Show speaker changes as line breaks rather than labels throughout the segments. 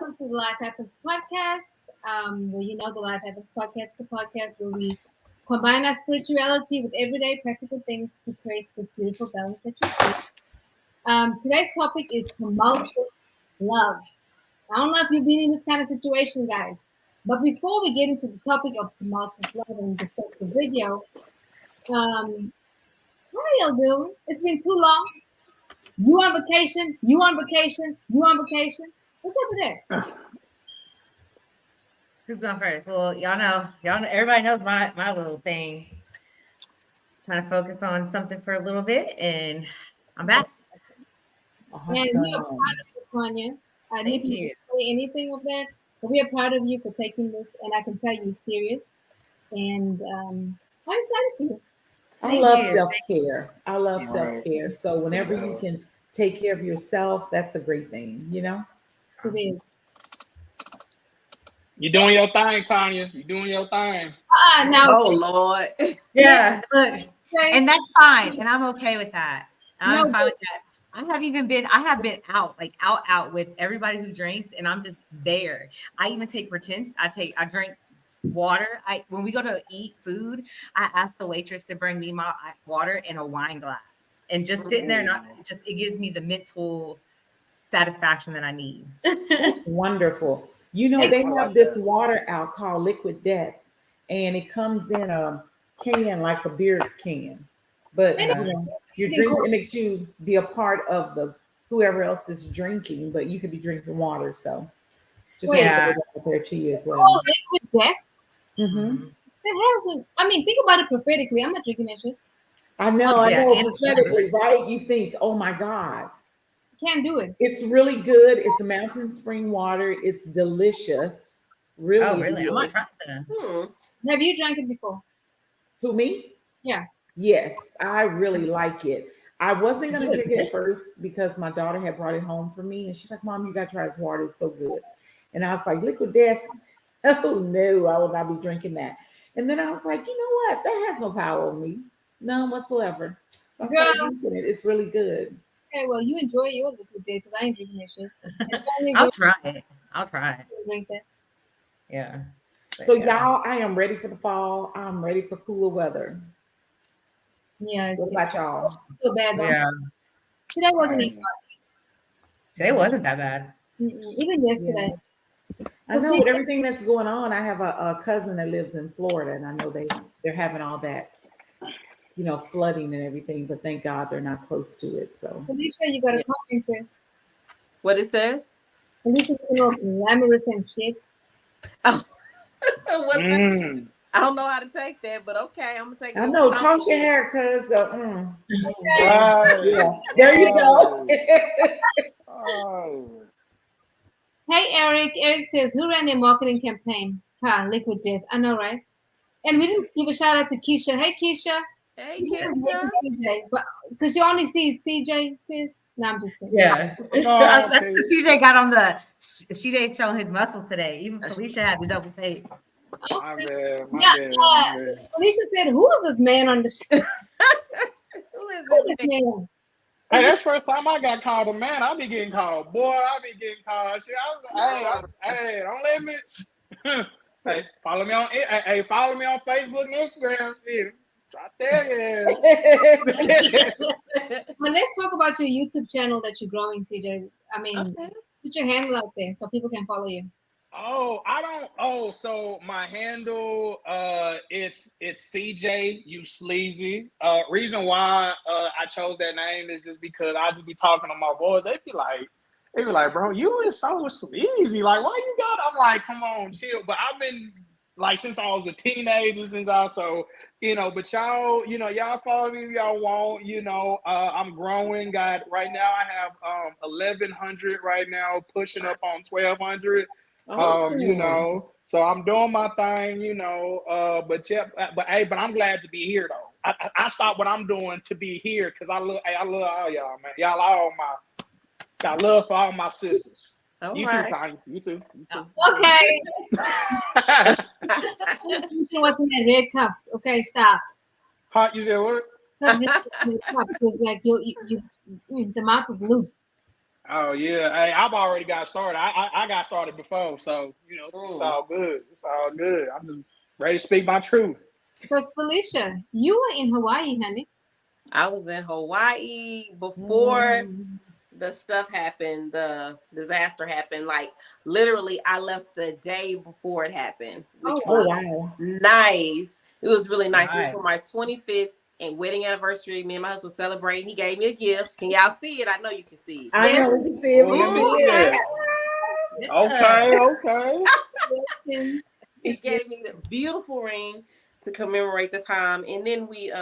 welcome to the ELEV8 Podcast. Well, you know the ELEV8 Podcast is a podcast where we combine our spirituality with everyday practical things to create this beautiful balance that you see. Today's topic is tumultuous love. I don't know if you've been in this kind of situation, guys, but before we get into the topic of tumultuous love and discuss the video, how y'all doing? It's been too long. You on vacation, you on vacation, you on vacation. What's up with that?
Who's going first? Well, y'all know, everybody knows my little thing. Just trying to focus on something for a little bit, and I'm back.
And we are proud of you, Tonya. I didn't say anything of that, but we are proud of you for taking this, and I can tell you're serious. And I'm excited for you.
I love self-care. I love self-care. So whenever you can take care of yourself, that's a great thing, you know?
It is.
You're doing your thing, Tonya. You're doing your thing.
No.
Oh, Lord.
Yeah, look. And that's fine. And I'm okay with that. I'm fine with that. I have been out with everybody who drinks, and I'm just there. I even take pretend. I drink water. When we go to eat food, I ask the waitress to bring me my water in a wine glass, and just sitting there, it gives me the mental satisfaction that I need.
That's wonderful. You know, they have this water out called Liquid Death, and it comes in a can like a beer can, but you're drinking. It makes you be a part of the whoever else is drinking, but you could be drinking water. So just out there to you as well.
Oh, Liquid Death.
Mm-hmm.
I mean, think about it prophetically. I'm not drinking that shit.
I know prophetically, right? You think, oh my God.
Can't do it.
It's really good. It's a mountain spring water. It's delicious. Really?
Oh, really? I might try that.
Have you drank it before?
Who, me?
Yeah.
Yes, I really like it. I wasn't going to drink it at first because my daughter had brought it home for me. And she's like, Mom, you got to try this water. It's so good. And I was like, Liquid Death? Oh, no, I will not be drinking that. And then I was like, you know what? That has no power on me. None whatsoever. So I started drinking it. It's really good.
Okay, well, you enjoy your Liquid Death because I ain't drinking that shit.
I'll try it.
Drink that.
Yeah.
So y'all, I am ready for the fall. I'm ready for cooler weather.
Yeah.
What about y'all?
So bad though.
Yeah.
Today wasn't as fun.
Today wasn't that bad.
Even yesterday.
Yeah. I know with everything that's going on. I have a cousin that lives in Florida, and I know they're having all that, flooding and everything. But thank God they're not close to it. So
Felicia, you got a comment, sis.
What it says?
Felicia's glamorous and shit.
Oh. I don't know how to take that, but okay, I'm gonna take it.
I know. Toss your hair, cuz. Yeah. There you go.
Hey, Eric. Eric says, who ran their marketing campaign? Liquid Death. I know, right? And we didn't give a shout out to Keisha. Hey, Keisha.
Hey,
Keisha. CJ, but because she only sees CJ, sis. No, I'm just kidding.
Yeah. That's what CJ got on the. CJ showing his muscle today. Even Felicia had to double take.
My bad.
Felicia said, who is this man on the show?
Who is
this man?
Hey, that's the first time I got called a man. I be getting called. Boy, I be getting called. Shit, hey, don't let me. Hey, follow me on Facebook and Instagram. Try to tell you.
Well, let's talk about your YouTube channel that you're growing, CJ. I mean, put your handle out there so people can follow you.
So my handle, it's CJ, you sleazy. Reason why I chose that name is just because I just be talking to my boys. They be like, bro, you is so sleazy. Like, why you got? I'm like, come on, chill. But I've been like since I was a teenager, but y'all follow me if y'all want. I'm growing. Right now I have 1,100 right now, pushing up on 1,200.
Awesome.
So I'm doing my thing, but I'm glad to be here though. I stopped what I'm doing to be here because I love all y'all, man. Y'all all got love for all my sisters.
All
you
right.
too, Tanya. You too.
Okay. What's in that red cup? Okay, stop.
Hot, you said what?
Something in the cup because like you the mouth is loose.
Oh yeah, hey, I've already got started. I got started before, so it's all good. It's all good. I'm just ready to speak my truth.
So Felicia, you were in Hawaii, honey.
I was in Hawaii before the stuff happened, the disaster happened. Like literally, I left the day before it happened, which was nice. It was really nice. It was for my 25th and wedding anniversary. Me and my husband celebrating. He gave me a gift. Can y'all see it? I know you can see it.
I know we can see it.
Let me see it. Okay.
He gave me the beautiful ring to commemorate the time, and then we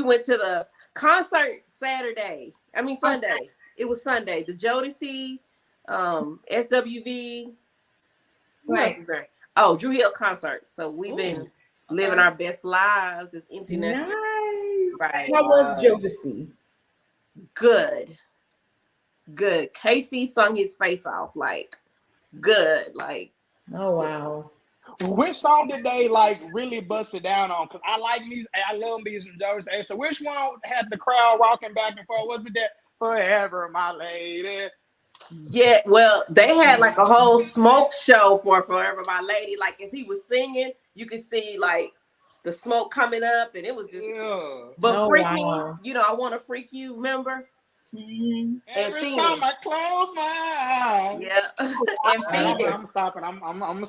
went to the concert Sunday. It was Sunday. The Jodeci, SWV.
Right.
Oh, Drew Hill concert. So we've been living our best lives. It's empty nest.
Nice.
Right.
How was Jodeci?
Good. Casey sung his face off. Like, good. Like,
oh wow.
Which song did they like really bust it down on? Because I like music. I love music from Jodeci. So which one had the crowd rocking back and forth? Was it that Forever My Lady?
Yeah, well, they had like a whole smoke show for Forever My Lady. Like as he was singing, you could see like the smoke coming up, and it was just.
Yeah.
But Freak Me, I Want to Freak You, remember?
Mm-hmm.
Every time I close my eyes.
Yeah.
I'm stopping. I'm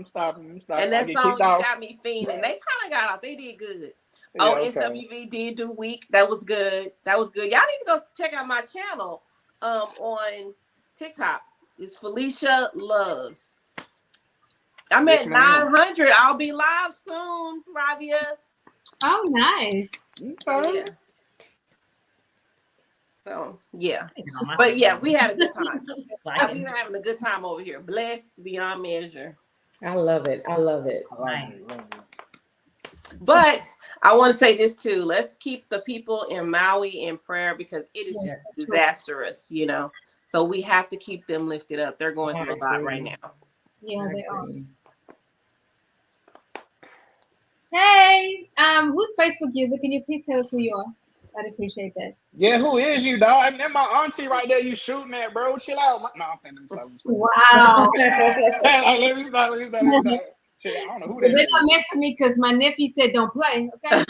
stopping.
And that song got me fiending. They kind of got out. They did good. Yeah, SWV did do weak. That was good. Y'all need to go check out my channel on TikTok. It's Felicia Loves. I'm at 900. I'll be live soon, Rabia.
Oh, nice.
Okay.
Yeah. So yeah, but yeah, we had a good time. We were having a good time over here. Blessed beyond measure.
I love it.
But I want to say this too. Let's keep the people in Maui in prayer because it is just disastrous, So we have to keep them lifted up. They're going through a lot right now.
Yeah, they are. Hey, who's Facebook user? Can you please tell us who you are? I'd appreciate that.
Yeah, who is you, dog? And then my auntie right there, you shooting at, bro. Chill out. No, I'm stop.
Wow.
Let me stop. Shit, I don't know who that is.
They're not messing with me because my nephew said don't play, okay?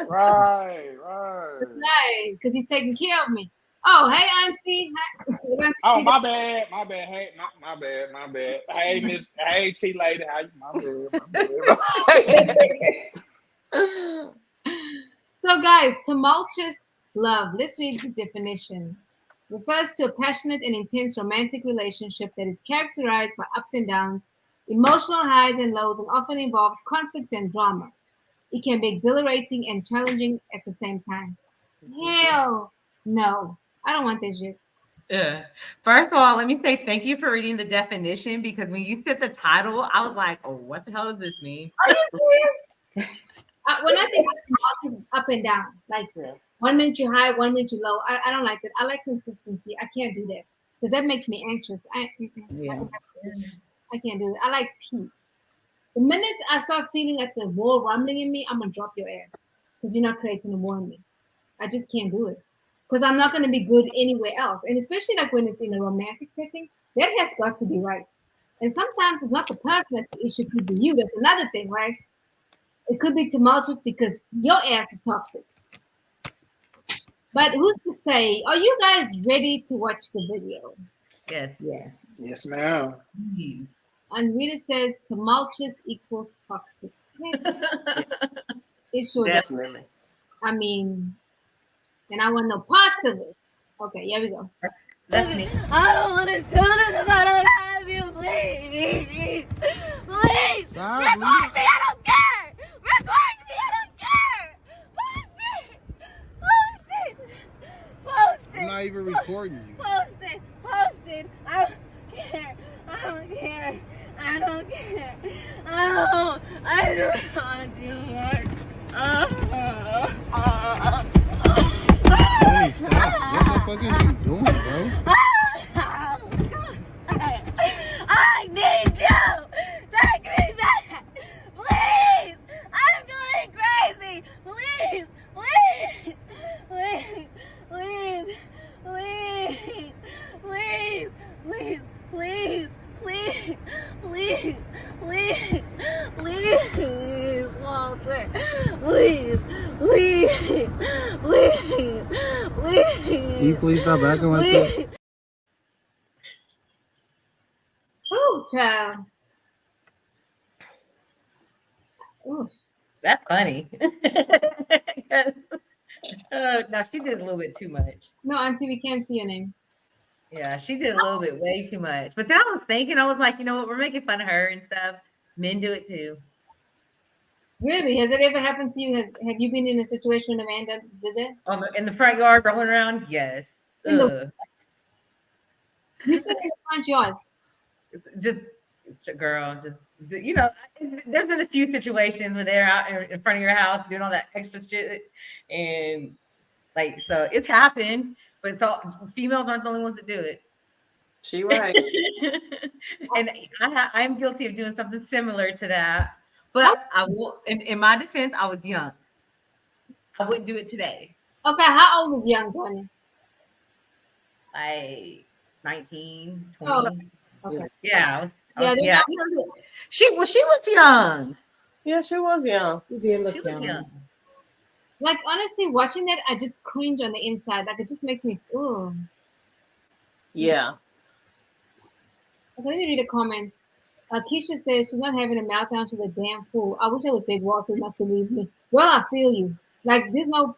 Right.
Right, because he's taking care of me. Oh, hey, auntie. Hi.
Oh, my bad. Hey, my bad. Hey, T lady. How you? My bad.
So, guys, tumultuous love. Let's read the definition. Refers to a passionate and intense romantic relationship that is characterized by ups and downs, emotional highs and lows, and often involves conflicts and drama. It can be exhilarating and challenging at the same time. Hell no. I don't want that shit.
Yeah. First of all, let me say thank you for reading the definition because when you said the title, I was like, oh, what the hell does this mean?
Are you serious? When I think of tumultuous, it's up and down. Like 1 minute you're high, 1 minute you're low. I don't like that. I like consistency. I can't do that because that makes me anxious. I can't do it. I like peace. The minute I start feeling like the war rumbling in me, I'm going to drop your ass because you're not creating a war in me. I just can't do it because I'm not going to be good anywhere else. And especially like when it's in a romantic setting, that has got to be right. And sometimes it's not the person that's the issue, it could be you. That's another thing, right? It could be tumultuous because your ass is toxic. But who's to say, are you guys ready to watch the video?
Yes, ma'am.
And Rita says tumultuous equals toxic. It sure
Definitely.
does. I mean, and I want no parts of it. Okay, here we go.
That's me.
I don't want to do this if I don't have you, please. Please.
Stop,
record me, I don't care. Record me, I don't care. Post it.
I'm not even recording you.
Post it. I don't care. I don't want you more.
Hey, stop. What the fuck are you doing, bro?
I need you! Take me back! Please! I'm going crazy! Please! please, please, please, please.
Can you please stop acting like that?
Oh, child. Oof.
That's funny. No, she did a little bit too much.
No, Auntie, we can't see your name.
Yeah, she did a little bit way too much. But then I was thinking, I was like, you know what? We're making fun of her and stuff. Men do it too.
Really? Has it ever happened to you? Have you been in a situation when a man did that?
In the front yard, rolling around? Yes.
You said in the front yard.
Just girl, just you know, there's been a few situations when they're out in front of your house doing all that extra shit, and like so it's happened, but so females aren't the only ones that do it.
She right.
And I'm guilty of doing something similar to that, but I will. In my defense, I was young. I wouldn't do it today.
Okay, how old is young Tonya?
Like 19, 20.
Oh, okay.
Yeah.
Yeah.
She looked young.
Yeah, she was young.
She did
She
look
looked
young.
young.
Like honestly, watching that, I just cringe on the inside. Like it just makes me ooh.
Yeah.
Okay, let me read the comments. Keisha says she's not having a meltdown. She's a damn fool. I wish I would beg Walter not to leave me. Girl, I feel you. Like there's no.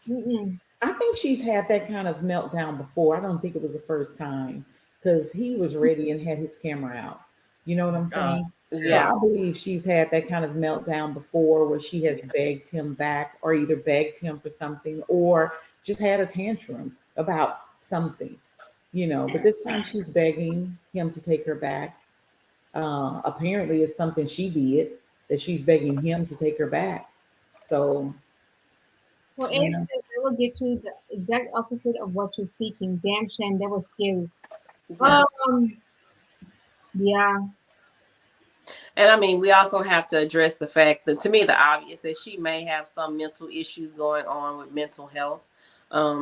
Mm-mm.
I think she's had that kind of meltdown before. I don't think it was the first time because he was ready and had his camera out. You know what I'm saying?
Yeah.
So I believe she's had that kind of meltdown before where she has begged him back or either begged him for something or just had a tantrum about something, you know. But this time she's begging him to take her back. Apparently, it's something she did that she's begging him to take her back. So,
So Ed says they will get you the exact opposite of what you're seeking. Damn shame, that was scary.
Yeah.
Yeah.
And I mean, we also have to address the fact that, to me, the obvious that she may have some mental issues going on with mental health.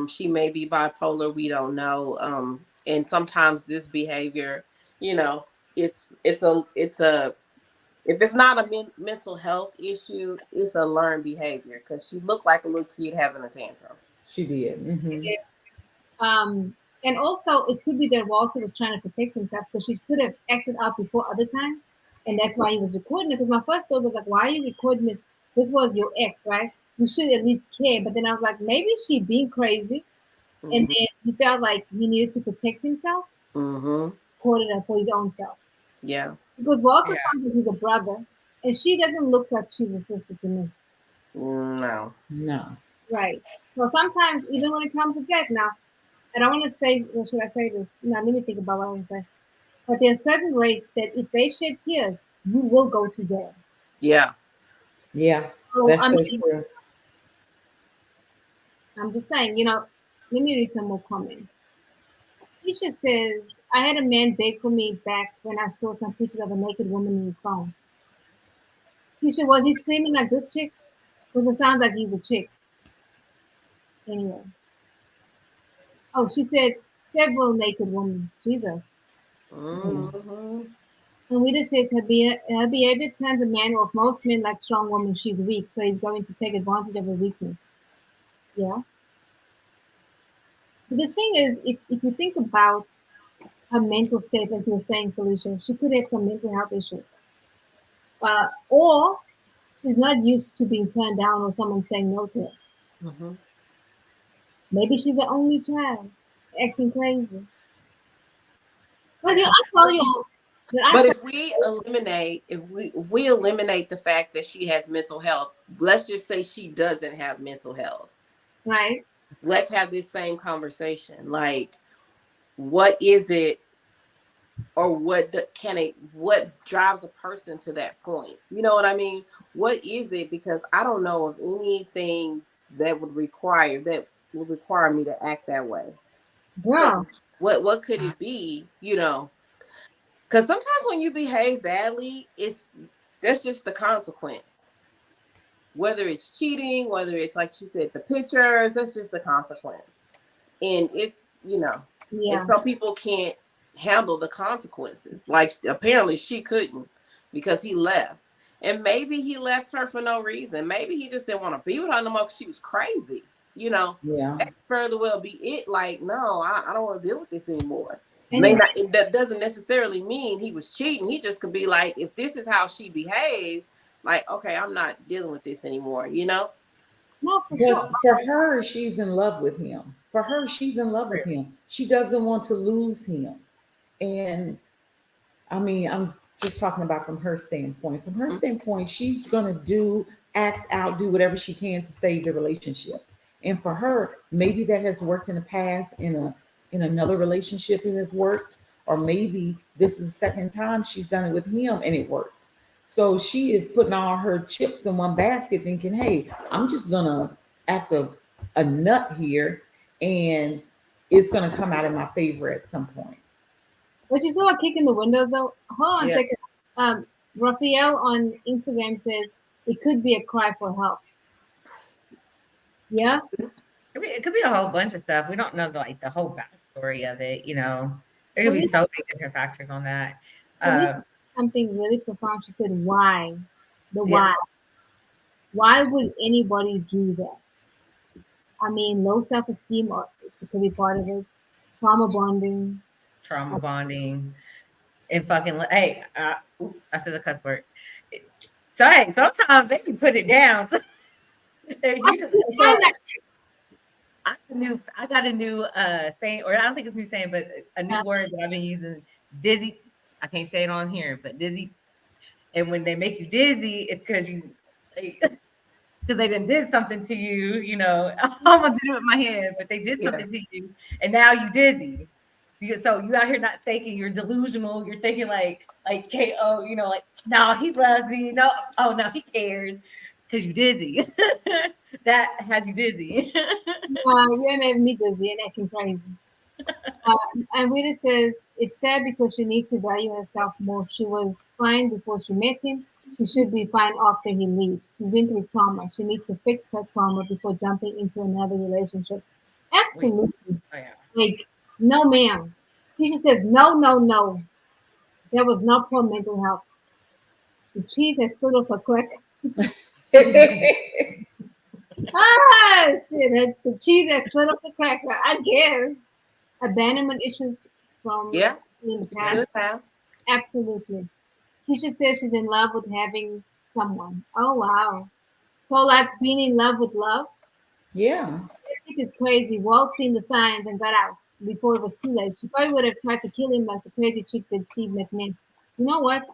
She may be bipolar. We don't know. And sometimes this behavior, you know, it's a if it's not a mental health issue, it's a learned behavior because she looked like a little kid having a tantrum.
she did. Mm-hmm.
And also it could be that Walter was trying to protect himself because she could have acted out before other times, and that's why he was recording it. Because my first thought was like, why are you recording this? This was your ex, right? You should at least care. But then I was like, maybe she being crazy,
Mm-hmm.
and then he felt like he needed to protect himself.
Mm-hmm.
Recorded her for his own self.
Yeah.
Because Walter sounds like he's a brother, and she doesn't look like she's a sister to me.
No.
Right. So sometimes, even when it comes to death, now, I don't want to say, or should I say this? Now, let me think about what I want to say. But there's certain race that if they shed tears, you will go to jail.
Yeah.
Yeah.
So,
That's so true.
I'm just saying, you know, let me read some more comments. Keisha says, I had a man beg for me back when I saw some pictures of a naked woman in his phone. Keisha, was he screaming like this chick? Because it sounds like he's a chick. Anyway. Oh, she said several naked women. Jesus.
Mm-hmm.
And Rita says her behavior turns a man off. Most men like strong women. She's weak, so he's going to take advantage of her weakness. Yeah. But the thing is, if you think about her mental state, like you were saying, Felicia, she could have some mental health issues. Or she's not used to being turned down or someone saying no to her.
Mm-hmm.
Maybe she's the only child, acting crazy. But I tell you,
but if we eliminate the fact that she has mental health, let's just say she doesn't have mental health.
Right.
Let's have this same conversation. Like, what is it, or what drives a person to that point? You know what I mean? What is it? Because I don't know of anything that would require me to act that way.
Girl.
So what could it be? You know, because sometimes when you behave badly, that's just the consequence. Whether it's cheating, whether it's like she said, the pictures, that's just the consequence. And it's, you know, and some people can't handle the consequences. Like apparently she couldn't because he left. And maybe he left her for no reason. Maybe he just didn't want to be with her no more because she was crazy. You know,
Yeah.
that could further well be it. Like, no, I don't want to deal with this anymore. That doesn't necessarily mean he was cheating. He just could be like, if this is how she behaves, like, okay, I'm not dealing with this anymore, you know?
No, for
But
sure.
for her, she's in love with him. For her, she's in love with him. She doesn't want to lose him. And I mean, I'm just talking about from her standpoint. From her standpoint, she's gonna act out, do whatever she can to save the relationship. And for her, maybe that has worked in the past in another relationship it has worked, or maybe this is the second time she's done it with him and it worked. So she is putting all her chips in one basket, thinking, "Hey, I'm just gonna act a nut here, and it's gonna come out in my favor at some point."
But you saw a kick in the windows, though. Hold on
Yeah.
a second. Raphael on Instagram says it could be a cry for help. Yeah.
It could be a whole bunch of stuff. We don't know the whole backstory of it. You know, there could be so many different factors on that.
Felicia something really profound. She said, "Why? The
Yeah.
why? Why would anybody do that? I mean, low self-esteem, or it could be part of it. Trauma bonding.
And fucking hey, I said the cuss word. So hey, sometimes they can put it down. I got a new saying, or I don't think it's a new saying, but a new word that I've been using. Dizzy. I can't say it on here, but dizzy. And when they make you dizzy, it's because because they did something to you. You know, I almost did it with my hand, but they did something to you, and now you dizzy. So you out here not thinking, you're delusional. You're thinking like KO, you know, like, no, he loves me. No, oh no, he cares because you dizzy. That has you dizzy.
You made me dizzy and acting crazy. And Rita says it's sad because she needs to value herself more. She was fine before she met him. She should be fine after he leaves. She's been through trauma. She needs to fix her trauma before jumping into another relationship. Absolutely.
Oh, yeah.
Like, no, ma'am. Keisha says, no, no, no. There was no poor mental health. The cheese has stood off a crack. Shit. The cheese has slid off the cracker. I guess. Abandonment issues from in the past. Absolutely. Keisha says she's in love with having someone. Oh, wow. So, like being in love with love?
Yeah.
That chick is crazy. Walt seen the signs and got out before it was too late. She probably would have tried to kill him like the crazy chick did Steve McNair. You know what?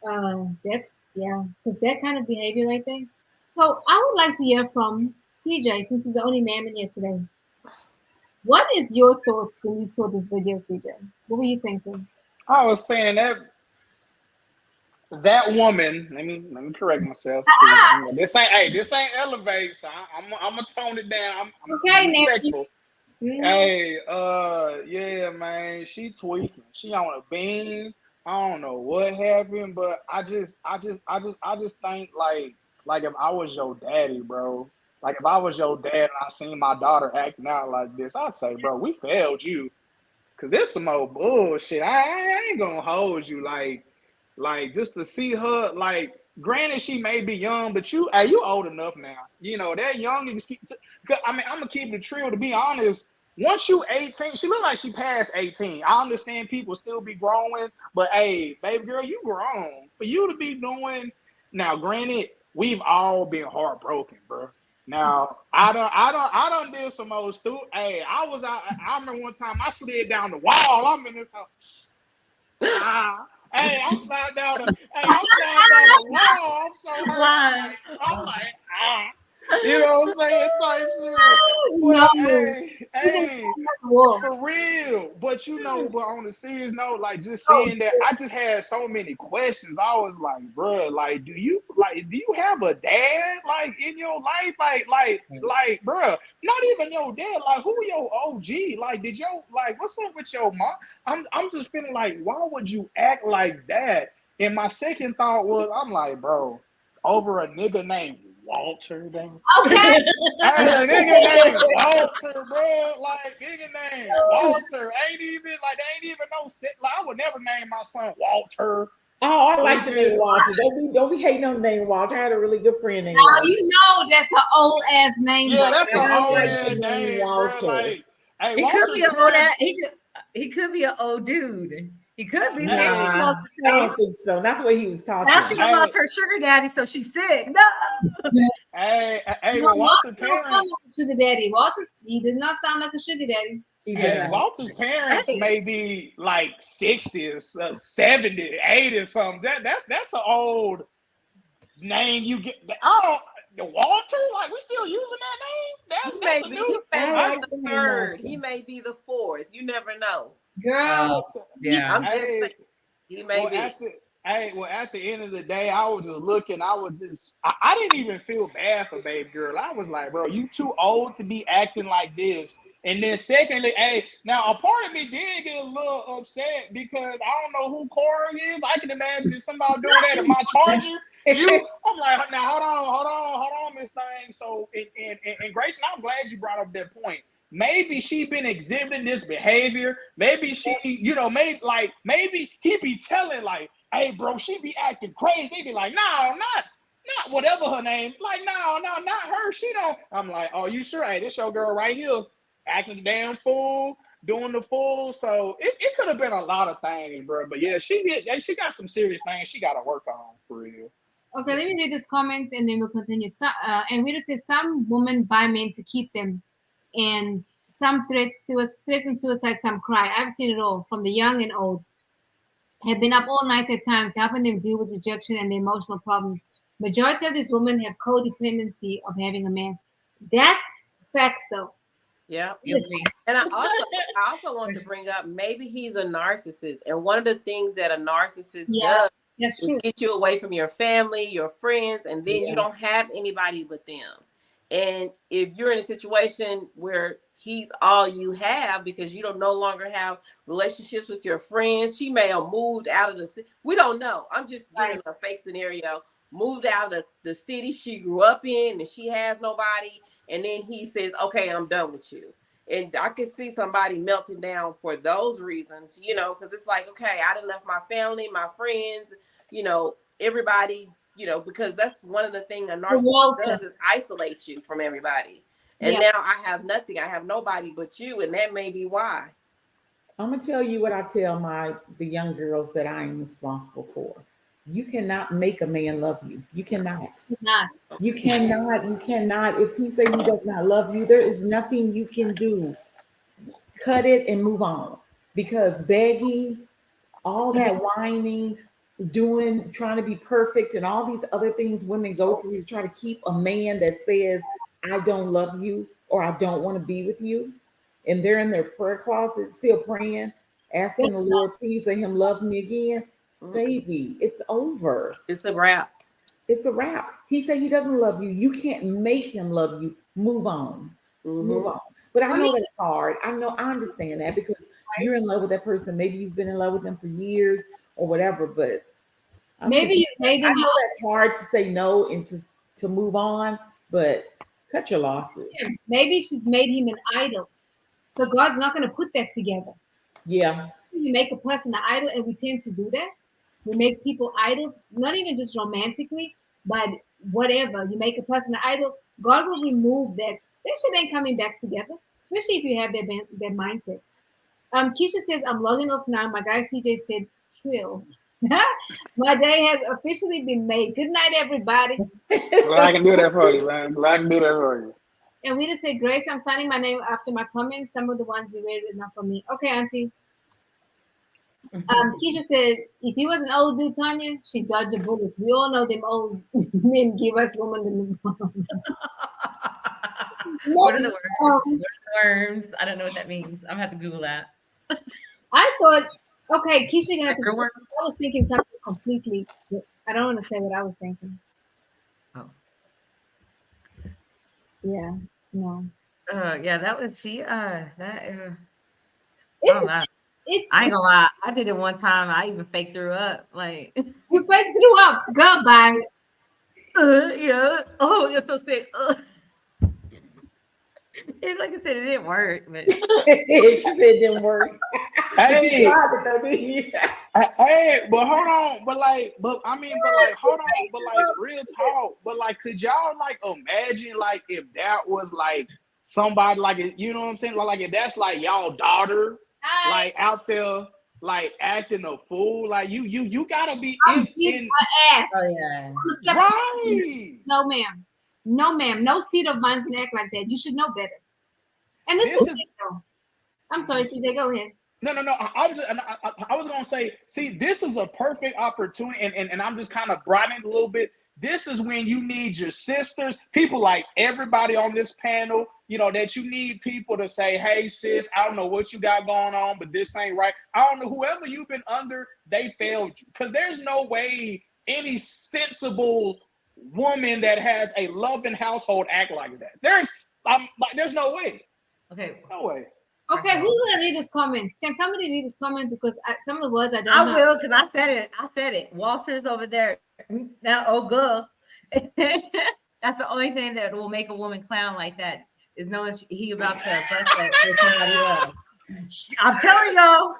Because that kind of behavior right there. So I would like to hear from CJ, since he's the only man in here today. What is your thoughts when you saw this video, CJ? What were you thinking?
I was saying that woman. Let me correct myself. This ain't ELEV8, so I'm gonna tone it down. I'm
okay,
respectful. Hey, yeah, man, she tweaking. She on a beam. I don't know what happened, but I just think like if I was your daddy, bro. Like if I was your dad and I seen my daughter acting out like this, I'd say, bro, we failed you. Cause there's some old bullshit. I ain't gonna hold you like just to see her. Like, granted, she may be young, but you old enough now. You know that young. I mean, I'm gonna keep it real. To be honest, once you 18, she look like she passed 18. I understand people still be growing, but hey, baby girl, you grown. For you to be doing now. Granted, we've all been heartbroken, bro. Now, I done did some old stupid. Hey, I remember one time I slid down the wall. I'm in this house. Hey, I'm sliding down the wall. I'm so hurt. I'm like, you know what I'm saying? Type shit. Well, hey, for real. But but on the serious note, like just seeing that, I just had so many questions. I was like, bro, like, do you have a dad like in your life? Like, bro, not even your dad. Like, who your OG? Like, what's up with your mom? I'm just feeling like, why would you act like that? And my second thought was, I'm like, bro, over a nigga named Walter, then.
Okay.
Hey, a nigga named Walter, bro. Like, nigga named Walter. Ain't even no set. Like, I would never name my son Walter.
Oh, I like the name Walter. Don't be hating on the name Walter. I had a really good friend named
Now
Walter.
you know that's an old ass name.
Yeah, that's an old
like
ass
the name
name, bro.
Walter.
Like, hey,
He could be an old ass. He could be an old dude. He could be.
Nah, I don't think so. Not the way he was talking.
Now she lost her sugar daddy, so she's sick. No.
Hey,
No,
Walter's
Walter don't sound
parents.
like a sugar daddy. He did not sound like a sugar daddy.
Hey, Walter's parents may be like 60 or 70, 80 or something. That's an old name you get. I don't Walter, like we still using that name? That's a new
the third. He may be the fourth. You never know.
Girl.
Yeah.
I'm just saying, he may be.
At the end of the day, I was just looking. I didn't even feel bad for baby girl. I was like, bro, you too old to be acting like this. And then secondly, now a part of me did get a little upset because I don't know who Corey is. I can imagine if somebody doing that in my Charger. I'm like, now hold on, Miss Thing. So, and Grayson, I'm glad you brought up that point. Maybe she been exhibiting this behavior. Maybe she, maybe he be telling like, hey, bro, she be acting crazy. They be like, no, not whatever her name. Like, no, not her. She don't. I'm like, oh, you sure? Hey, this your girl right here acting the damn fool, doing the fool. So it could have been a lot of things, bro. But yeah, she got some serious things she got to work on for real.
Okay, let me read these comments and then we'll continue. And Rita says some women buy men to keep them, and some threaten suicide, some cry. I've seen it all, from the young and old. Have been up all night at times, helping them deal with rejection and their emotional problems. Majority of these women have codependency of having a man. That's facts, though.
Yeah. And I also want to bring up, maybe he's a narcissist. And one of the things that a narcissist does is get you away from your family, your friends, and then you don't have anybody but them. And if you're in a situation where he's all you have because you don't no longer have relationships with your friends, she may have moved out of the city. We don't know. I'm just giving a fake scenario. Moved out of the city she grew up in and she has nobody. And then he says, okay, I'm done with you. And I could see somebody melting down for those reasons, because it's like, okay, I done left my family, my friends, everybody, because that's one of the things a narcissist does is isolate you from everybody. And now I have nothing. I have nobody but you. And that may be why.
I'm going to tell you what I tell the young girls that I am responsible for. You cannot make a man love you. You cannot. You cannot. If he say he does not love you, there is nothing you can do. Cut it and move on. Because begging, all that whining, trying to be perfect, and all these other things women go through to try to keep a man that says, I don't love you or I don't want to be with you. And they're in their prayer closet still praying, asking the Lord, please let him love me again. Baby, it's over.
It's a wrap.
It's a wrap. He said he doesn't love you. You can't make him love you. Move on. Move on. But I know that's hard. I understand that because you're in love with that person. Maybe you've been in love with them for years or whatever. But I know that's hard to say no and to move on. But cut your losses.
Maybe she's made him an idol. So God's not going to put that together.
Yeah.
You make a person an idol, and we tend to do that. We make people idols, not even just romantically, but whatever. You make a person an idol, God will remove that. That shit ain't coming back together, especially if you have their mindsets. Keisha says, I'm logging off now. My guy CJ said, trill. My day has officially been made. Good night, everybody.
Well, I can do that for you, man. I can do that for you.
And we just said, Grace, I'm signing my name after my comments. Some of the ones you read enough for me. Okay, Auntie. Keisha said, if he was an old dude, Tonya, she'd dodge the bullets. We all know them old men give us women the
What are the worms? I don't know what that means. I'm gonna have to Google that.
I thought, okay, Keisha, gonna have to. I was thinking something completely. I don't want to say what I was thinking.
Oh.
Yeah. No.
Yeah, that was she.
I
ain't gonna lie. I did it one time. I even fake threw up. Like
you fake threw up. Goodbye.
Yeah. Oh, you're so sick. It's like I said, it didn't work, but
she said it didn't work.
Hey,
hey,
hey, but hold on, but hold on, but like, real talk, but like, could y'all like imagine like if that was like somebody like, you know what I'm saying, like if that's like y'all daughter, like out there like acting a fool, like you gotta be in
ass.
oh yeah,
right.
No, ma'am. No, ma'am. No seed of mine's gonna act like that. You should know better. And this is though. I'm sorry, CJ. Go ahead.
No. I was gonna say, see, this is a perfect opportunity, and I'm just kind of broadening it a little bit. This is when you need your sisters, people like everybody on this panel, you know, that you need people to say, hey, sis, I don't know what you got going on, but this ain't right. I don't know, whoever you've been under, they failed you. Because there's no way any sensible woman that has a loving household act like that. There's no way.
okay,
No way.
Okay, who's gonna read this comments? Can somebody read this comment because some of the words I don't know.
I will because I said it. Walter's over there now. Oh, girl, that's the only thing that will make a woman clown like that is knowing he about to bust that for somebody else. I'm telling y'all,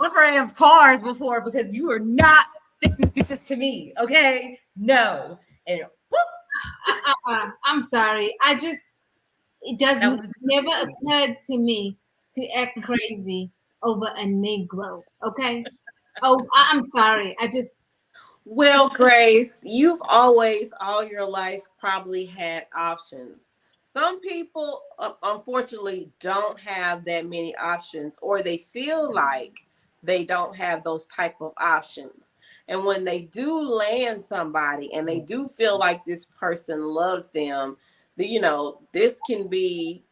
I've rammed cars before because you are not fixing this to me. Okay, no, and
I'm sorry. It never occurred to me to act crazy over a Negro. Okay. Oh, I'm sorry.
Well, Grace, you've always, all your life, probably had options. Some people, unfortunately, don't have that many options, or they feel like they don't have those type of options. And when they do land somebody and they do feel like this person loves them, this can be,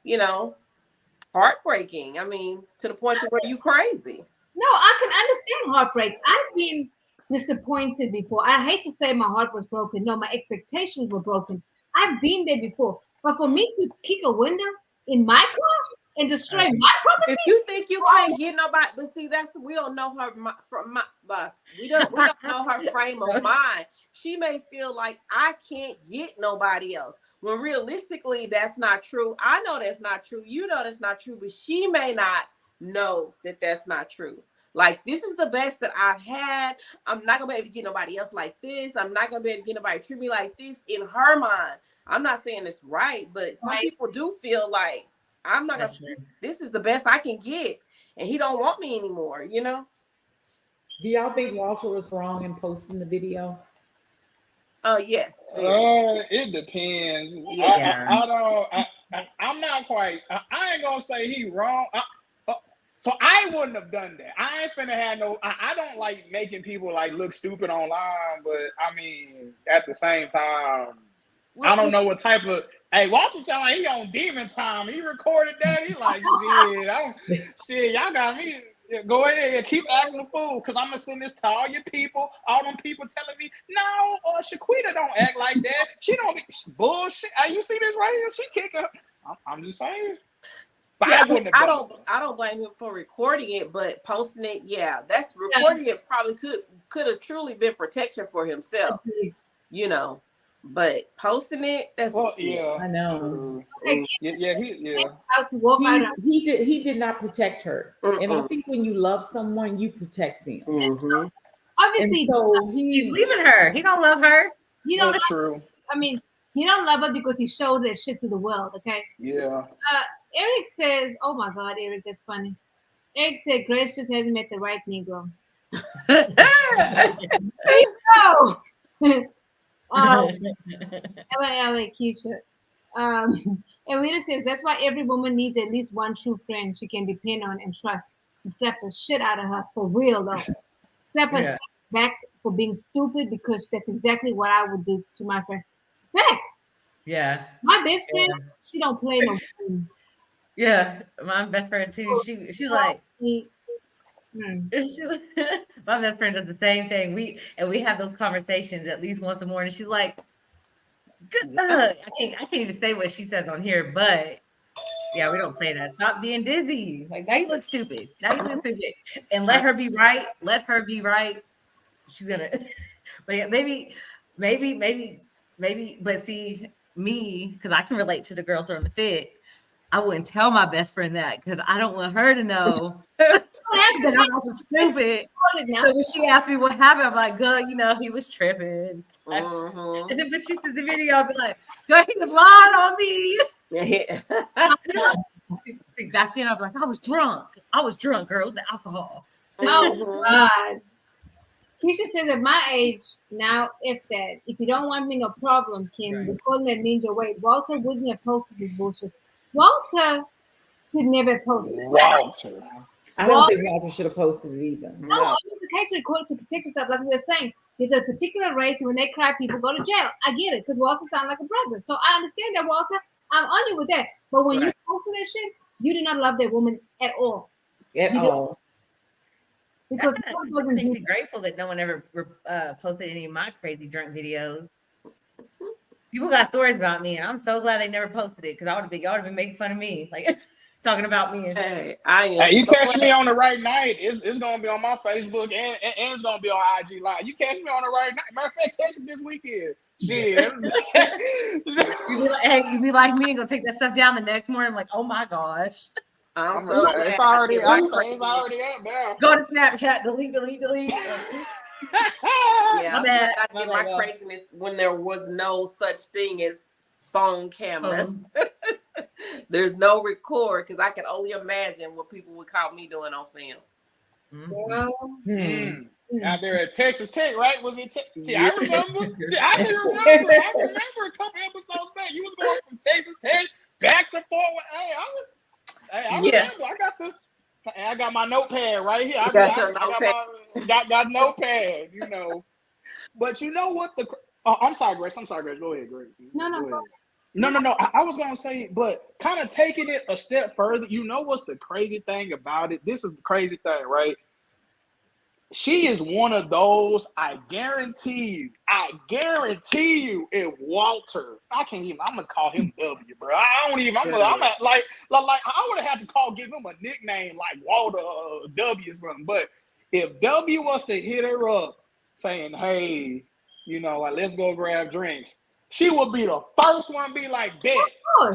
heartbreaking. I mean, to the point to where you crazy.
No, I can understand heartbreak. I've been disappointed before. I hate to say my heart was broken. No, my expectations were broken. I've been there before. But for me to kick a window in my car and destroy my property,
if you think you can't get nobody, but see, we don't know her we don't know her frame of mind. She may feel like I can't get nobody else. When realistically, that's not true. I know that's not true. You know that's not true, but she may not know that that's not true. Like, this is the best that I've had. I'm not gonna be able to get nobody else like this. I'm not gonna be able to get nobody to treat me like this. In her mind, I'm not saying it's right, but some people do feel like I'm not gonna. This is the best I can get, and he don't want me anymore. You know.
Do y'all think Walter was wrong in posting the video?
Oh yes.
It depends.
Yeah.
I'm not quite. I ain't gonna say he wrong. So I wouldn't have done that. I ain't finna have no. I don't like making people like look stupid online, but I mean, at the same time, I don't know what type of. Hey, Walter sound like he on demon time. He recorded that. He like, shit, y'all got me. Go ahead and keep acting a fool, because I'm gonna send this to all your people. All them people telling me, no, Shaquita don't act like that. She don't be bullshit. Hey, you see this right here? She kicking. I'm just saying.
Yeah, I don't blame him for recording it, but posting it, that's recording it probably could have truly been protection for himself, But posting it, that's
I know.
Okay,
how to walk he did not protect her. And I think when you love someone, you protect them.
Mm-hmm.
Obviously,
so
he's leaving her. He don't love her.
You know, true. I mean, he don't love her because he showed that shit to the world. Okay.
Yeah.
Eric says, "Oh my God, Eric, that's funny." Eric said, "Grace just hasn't met the right Negro." LA Keisha. And Rita says that's why every woman needs at least one true friend she can depend on and trust to slap the shit out of her for real though. Slap her back for being stupid, because that's exactly what I would do to my friend. Facts.
Yeah.
My best friend, she don't play no games.
Yeah, my best friend too. She like. My best friend does the same thing. We have those conversations at least once a morning. She's like, I can't even say what she says on here, but yeah, we don't play that. Stop being dizzy. Like, now you look stupid. And let her be right. Let her be right. She's gonna. But yeah, maybe. But see, me, because I can relate to the girl throwing the fit, I wouldn't tell my best friend that because I don't want her to know that I was stupid. So when she asked me what happened, I'm like, girl, he was tripping.
Mm-hmm.
And then when she sees the video, I'll be like, girl, he was lying on me. See, back then, I'd be like, I was drunk, girl. It was the alcohol.
Oh, God. Keisha says at my age now, if you don't want me, no problem, Kim. We're calling it ninja way. Walter wouldn't have posted this bullshit. Walter should never post it.
Walter.
I don't think Walter should have posted it either.
No, I mean, the case recorded to protect yourself, like we were saying. There's a particular race, and when they cry, people go to jail. I get it, because Walter sounds like a brother. So I understand that, Walter. I'm on you with that. But when you post that shit, you did not love that woman at all.
At all.
Because
it makes me grateful that no one ever posted any of my crazy drunk videos. People got stories about me, and I'm so glad they never posted it because y'all would have been making fun of me, like talking about me.
Hey,
you catch me on the right night, it's gonna be on my Facebook and it's gonna be on IG Live. You catch me on the right night. Matter of fact, catch me this weekend. Shit.
You be like me and go take that stuff down the next morning. I'm like, oh my gosh.
It's already up now.
Go to Snapchat, delete.
Yeah, I did my craziness when there was no such thing as phone cameras. There's no record because I can only imagine what people would call me doing on film.
Out there at Texas Tech, right? Was it? I remember. I remember a couple episodes back. You was going from Texas Tech back to forward. I remember. I got my notepad right here. I got notepad. But you know what? I'm sorry, Grace. Go ahead, Grace.
No, go ahead.
No. I was gonna say, but kind of taking it a step further. You know what's the crazy thing about it? This is the crazy thing, right? She is one of those. I guarantee you, if Walter, I'm gonna call him W, bro. I don't even. I'm at like I would have to give him a nickname like Walter W or something. But if W was to hit her up saying, "Hey, like let's go grab drinks," she would be the first one to be like, "Bet."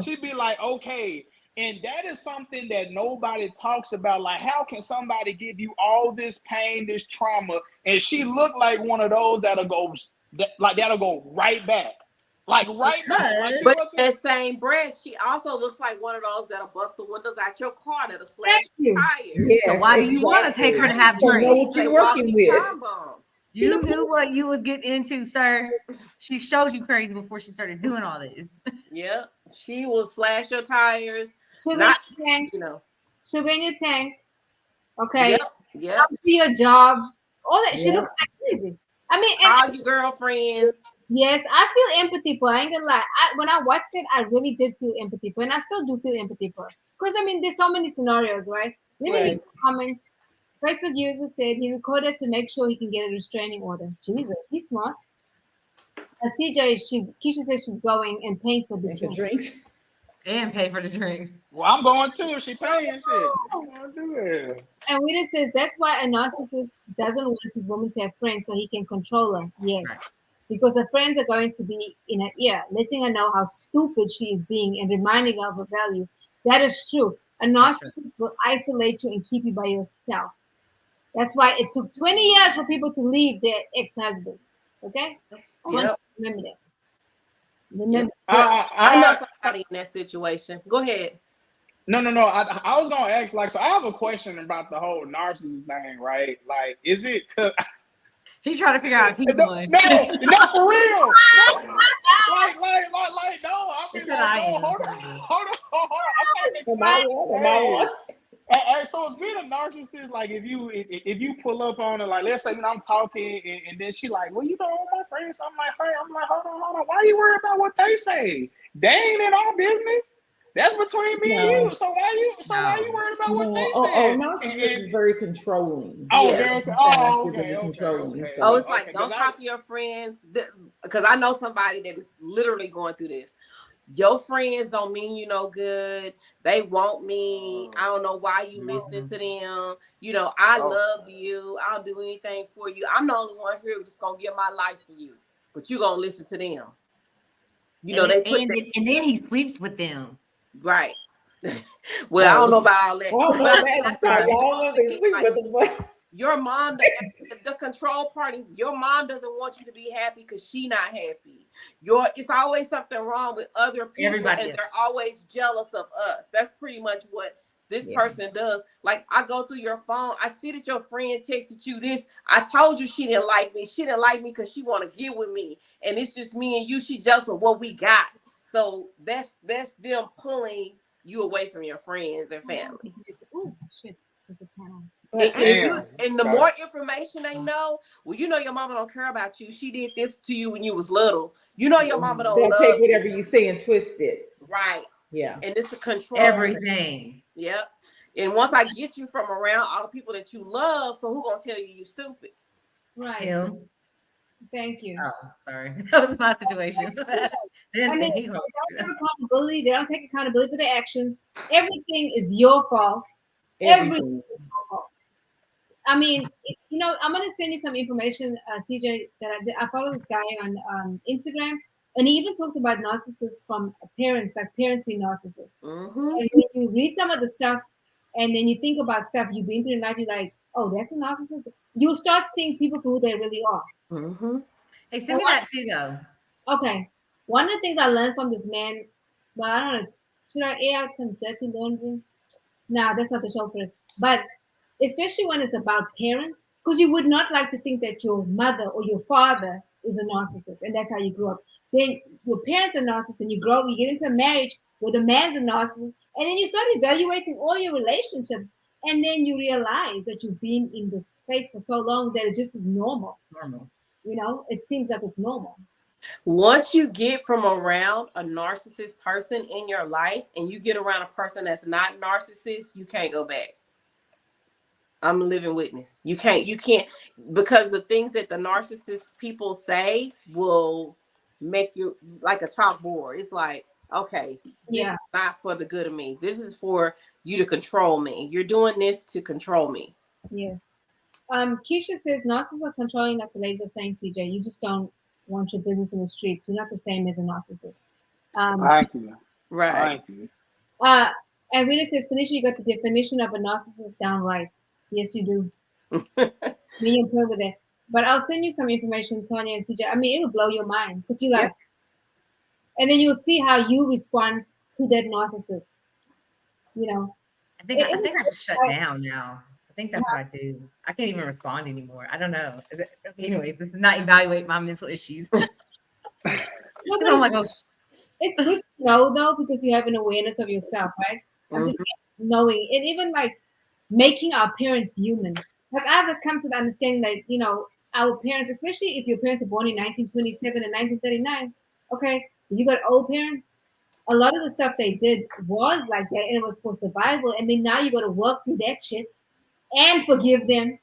She'd be like, "Okay." And that is something that nobody talks about. Like, how can somebody give you all this pain, this trauma, and she looked like one of those that'll go right back, like right back.
But that same breath, she also looks like one of those that'll bust the windows out your car, that'll slash your tires.
Yeah, so why do you want to take her to have drinks?
Know what you're working with.
You knew what you was getting into, sir. She showed you crazy before she started doing all this.
Yeah, she will slash your tires.
Sugar in your tank. Okay.
Yep.
Come to your job. All that. She looks like crazy. I mean,
all your girlfriends.
Yes, I feel empathy for her. I ain't gonna lie. When I watched it, I really did feel empathy for her, and I still do feel empathy for her. Because I mean, there's so many scenarios, right? Let me read some comments. Facebook user said he recorded to make sure he can get a restraining order. Jesus, he's smart. Keisha says she's going and paying for the drinks.
And pay for the drinks.
Well, I'm going too. She paying shit. I'm gonna do it.
And Rita says that's why a narcissist doesn't want his woman to have friends so he can control her. Yes. Because her friends are going to be in her ear, letting her know how stupid she is being and reminding her of her value. That is true. A narcissist will isolate you and keep you by yourself. That's why it took 20 years for people to leave their ex-husband. Okay? Remember that.
I know somebody in that situation. Go ahead.
No. I was gonna ask, so I have a question about the whole narcissist thing, right? Like, is it because
he's trying to figure out if he's one?
No, for real. No. I mean, hold on. So being a narcissist, like if you pull up on her, like let's say I'm talking and then she like, well, my friends. I'm like, hold on. Why are you worried about what they say? They ain't in our business. That's between me and you. So why you worried about what they say?
Narcissist is very controlling.
Okay.
Controlling.
Okay. It's like don't talk to your friends because I know somebody that is literally going through this. Your friends don't mean you no good. They want me. I don't know why you listening to them. I love you. I'll do anything for you. I'm the only one here that's gonna give my life for you. But you gonna listen to them. You know, they put
and then he sleeps with them.
right. Well, I don't know about all that.
Well, no, that's sorry. Y'all know they sleep with them, but
your mom, the control part is your mom doesn't want you to be happy because she not happy. It's always something wrong with other people, and they're always jealous of us. That's pretty much what this person does. Like, I go through your phone, I see that your friend texted you this. I told you she didn't like me. She didn't like me because she want to get with me, and it's just me and you. She jealous of what we got. So that's them pulling you away from your friends and family.
Oh shit! There's a panel.
And the more information they know, well, you know your mama don't care about you. She did this to you when you was little. You know your mama don't
love take whatever you say and twist it.
Right.
Yeah.
And it's the control.
Everything.
Yep. And once I get you from around all the people that you love, so who gonna tell you stupid?
Right.
Him.
Thank you.
Oh, sorry. That was my situation.
And they don't take accountability. They don't take accountability for their actions. Everything is your fault. Everything is your fault. I mean, you know, I'm gonna send you some information, CJ. That I follow this guy on Instagram, and he even talks about narcissists from parents, like parents being narcissists.
Mm-hmm.
And when you read some of the stuff, and then you think about stuff you've been through in life, you're like, oh, that's a narcissist. You start seeing people for who they really are.
Mm-hmm.
Hey, send me that too, though.
Okay. One of the things I learned from this man, well, I don't know, should I air out some dirty laundry? Nah, that's not the show for it. But especially when it's about parents, because you would not like to think that your mother or your father is a narcissist, and that's how you grew up. Then your parents are narcissists, and you grow up, you get into a marriage where the man's a narcissist, and then you start evaluating all your relationships, and then you realize that you've been in this space for so long that it just is normal. You know, it seems like it's normal.
Once you get from around a narcissist person in your life and you get around a person that's not narcissist, you can't go back. I'm a living witness. You can't, because the things that the narcissist people say will make you like a chalkboard. It's like, okay, this is not for the good of me. This is for you to control me. You're doing this to control me.
Yes. Keisha says narcissists are controlling, like the ladies are saying, CJ. You just don't want your business in the streets. You're not the same as a narcissist.
Thank you.
Right.
Thank you.
And Rita says, Felicia, you got the definition of a narcissist down right. Yes, you do. Me and her with it. But I'll send you some information, Tonya and CJ. I mean, it will blow your mind because you like, and then you'll see how you respond to that narcissist. You know,
I think I just shut down now. I think that's what I do. I can't even respond anymore. I don't know. Anyway, this is not evaluate my mental issues.
I'm like, oh, it's good to know though, because you have an awareness of yourself, right? I'm just knowing, and even like making our parents human. Like I've come to the understanding that, you know, our parents, especially if your parents are born in 1927 and 1939, okay, you got old parents. A lot of the stuff they did was like that, and it was for survival. And then now you got to work through that shit and forgive them.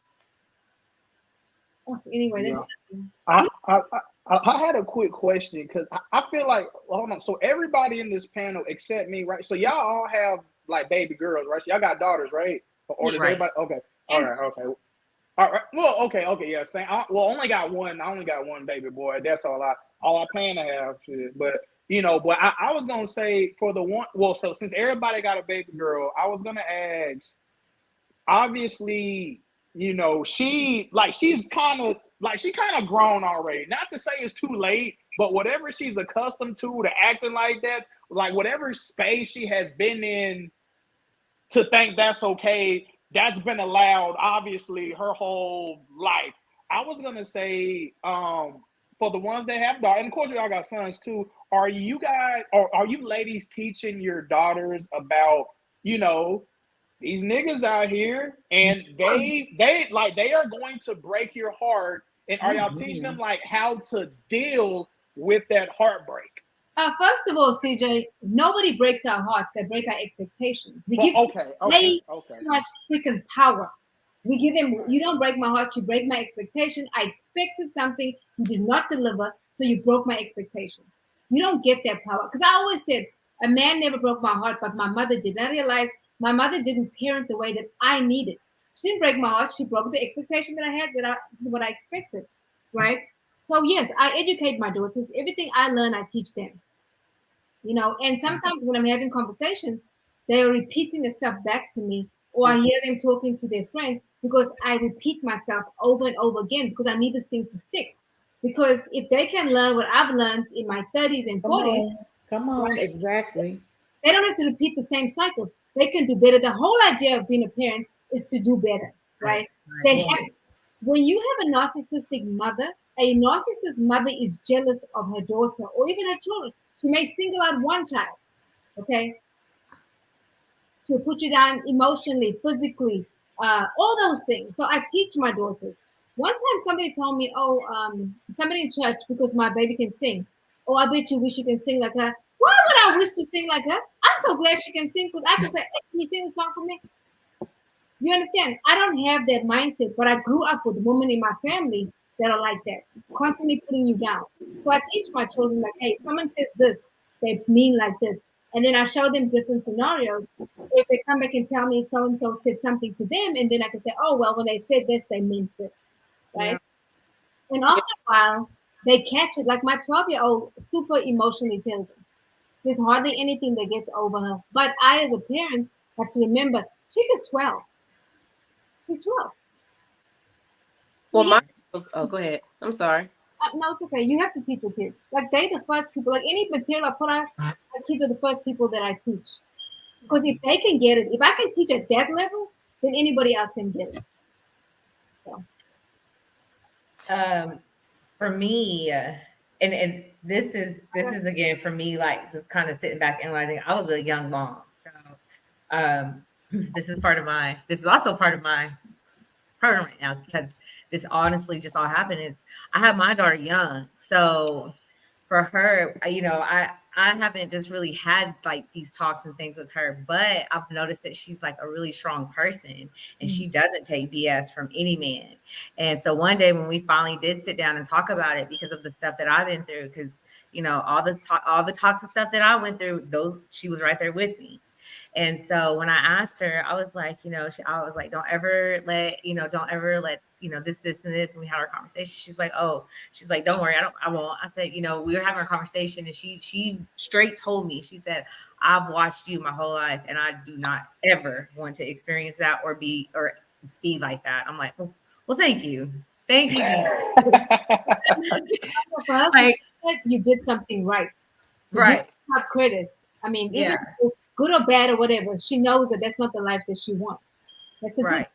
Oh, anyway,
I had a quick question because I feel like, hold on. So everybody in this panel except me, right? So y'all all have like baby girls, right? Y'all got daughters, right? Or does everybody? Okay. All right. Okay. All right. Well, okay. Yeah. Same. Only got one. I only got one baby boy. That's all I plan to have. But you know, but I was gonna say for the one. Well, so since everybody got a baby girl, I was gonna ask. Obviously, you know, she's kind of grown already. Not to say it's too late, but whatever she's accustomed to acting like that, like whatever space she has been in to think that's okay, that's been allowed, obviously, her whole life. I was going to say, for the ones that have daughters, and of course y'all got sons too, are you ladies teaching your daughters about, you know, these niggas out here, and they are going to break your heart, and are y'all teaching them like how to deal with that heartbreak?
First of all, CJ, nobody breaks our hearts; they break our expectations. We give way too much freaking power. We give them. You don't break my heart; you break my expectation. I expected something, you did not deliver, so you broke my expectation. You don't get that power, because I always said a man never broke my heart, but my mother did. And I realized my mother didn't parent the way that I needed. She didn't break my heart. She broke the expectation that I had, this is what I expected, right? So yes, I educate my daughters. Everything I learn, I teach them. And sometimes when I'm having conversations, they are repeating the stuff back to me, or I hear them talking to their friends because I repeat myself over and over again because I need this thing to stick. Because if they can learn what I've learned in my 30s and 40s,
Come on,
right,
exactly.
they don't have to repeat the same cycles. They can do better. The whole idea of being a parent is to do better, right? They have, when you have a narcissistic mother, a narcissist mother is jealous of her daughter or even her children. She may single out one child, okay? She'll put you down emotionally, physically, all those things. So I teach my daughters. One time somebody told me, somebody in church, because my baby can sing. Oh, I bet you wish you can sing like her. Why would I wish to sing like her? I'm so glad she can sing because I can say, hey, can you sing a song for me? You understand? I don't have that mindset, but I grew up with women in my family that are like that, constantly putting you down. So I teach my children, like, hey, someone says this, they mean like this. And then I show them different scenarios. If they come back and tell me so and so said something to them, and then I can say, oh, well, when they said this, they meant this, right?
Yeah.
And after a while, they catch it. Like my 12-year-old, super emotionally intelligent. There's hardly anything that gets over her. But I, as a parent, have to remember, she is 12. She's 12. So
Well, go ahead. I'm sorry.
no, it's okay. You have to teach your kids. Like they the first people. Like any material I put on, my kids are the first people that I teach. Because if they can get it, if I can teach at that level, then anybody else can get it. So.
For me, and this is again for me, like just kind of sitting back analyzing. I was a young mom, so this is also part of my program right now because this honestly just all happened. Is I have my daughter young, so for her, I haven't just really had like these talks and things with her, but I've noticed that she's like a really strong person and she doesn't take BS from any man. And so one day when we finally did sit down and talk about it because of the stuff that I've been through, because all the toxic stuff that I went through, she was right there with me. And so when I asked her, I was like, I was like, don't ever let, this, and this. And we had our conversation. She's like, don't worry. I won't. I said, we were having a conversation and she straight told me, she said, I've watched you my whole life and I do not ever want to experience that or be like that. I'm like, well, thank you. Thank you, Jesus.
Like, you did something right. So
right.
You have credits. I mean, even good or bad or whatever, she knows that that's not the life that she wants. That's a
right.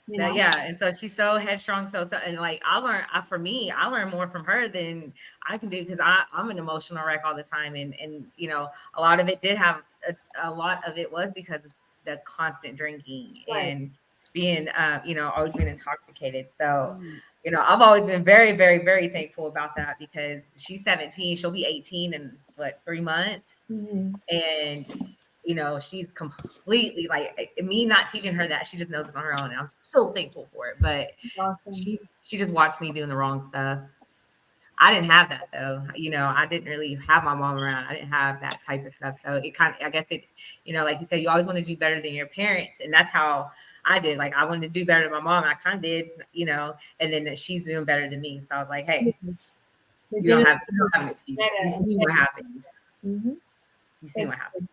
Good,
and so she's so headstrong, so and like I learn more from her than I can do because I'm an emotional wreck all the time, and a lot of it did have a lot of it was because of the constant drinking and being always being intoxicated. So I've always been very, very, very thankful about that because she's 17, she'll be 18 in 3 months, and she's completely like me not teaching her that. She just knows it on her own. And I'm so thankful for it. But
awesome.
She just watched me doing the wrong stuff. I didn't have that though. I didn't really have my mom around. I didn't have that type of stuff. So it kind of, I guess it, like you said, you always want to do better than your parents. And that's how I did. Like I wanted to do better than my mom. And I kind of did, and then she's doing better than me. So I was like, hey, you don't have an excuse. You see what happened.
Mm-hmm.
You see what happened.